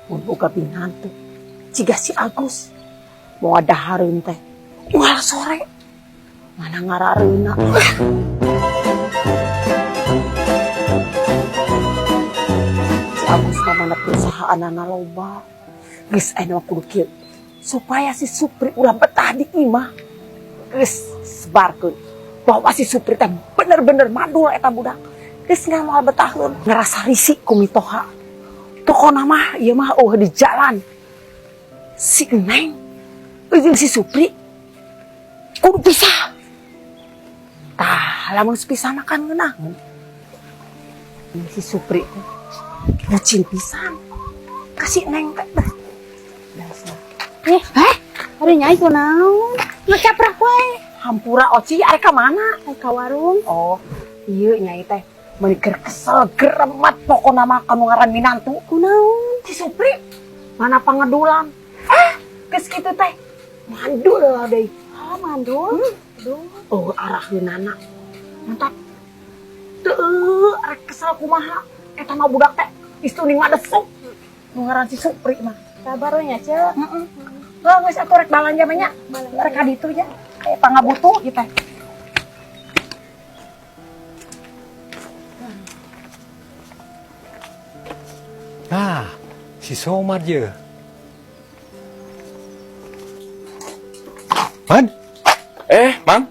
boga binantu. Ciga si Agus mau ada hareun teh. Ulah sore. Mana ngarareuna. Si Agus mah mana perusahaanana loba. Geus aya kudu kieu. Supaya si Supri ulah betah di imah. Geus sebarkeun bahwa si Supri teh bener-bener mandul eta budak. Geus ngamoal betahkeun, ngerasa risih ku mitoha. Pokona mah ieu mah di jalan. Si Neng jeung si Supri kudu pisah. Tah, lamun pisah makan ngeunaheun. Si Supri bucin pisan. Kasih Neng teh. Hari nyai kunaon? Ngecaprak wae. Hampura Oci are ka mana? Ai ka warung. Oh, ieu nyai teh meuli keur kesel geremat pokona mah kanu ngaran minantu. Kunaon? Si Supri mana pangedulan. Geus kitu teh mandul deui. Ah, mandul. Aduh. Oh, araheunana. Mantap. Teu arek kesel kumaha. Eta mah budak teh istuning mah desuk. Nu ngaran si Supri mah. Sabar we nya, Cek. Heeh. Lah geus atuh rek balanja mah nya. Rek ka ditu nya. Kayak pangabutuh ieu teh. Nah, si Somad je. Man, Mang,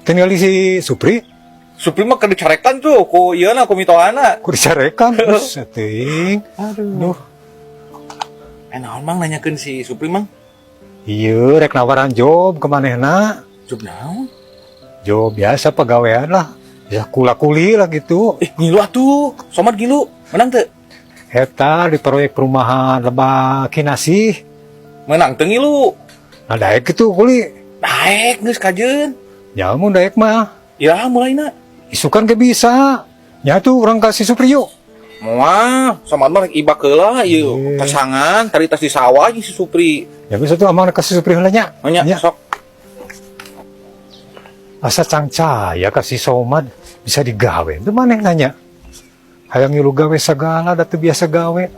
tinggal si Supri, Supri mah keur dicarekan tuh ku ieu na ku mitoana. ku dicarekan terus setting. Aduh. Naon Mang nanyakeun si Supri Mang? Iya, rek nawaran job kemanehna. Job naon? Job biasa pegawaian lah. Ya kula-kuli lah gitu. Ngilu atuh. Somad ngilu. Menang teu? Eta di proyek perumahan Lebak Kinasih. Menang teu ngilu. Nah, daek gitu kuli. Daek geus kajeun. Ya mun daek mah. Ya mulaina. Isukan ke bisa. Ya tuh orang kasih Supri yuk. Moal, Somad mah rek ibak heula ieu. Pasangan tari tas di sawah jeung si Supri. Ya bisa tuh aman kasih Supri heula nya. Nya sok. Asa cangcaya kasih Somad bisa digawe. Itu maneh nanya. Hayang ngilu gawe segala, datu biasa gawe.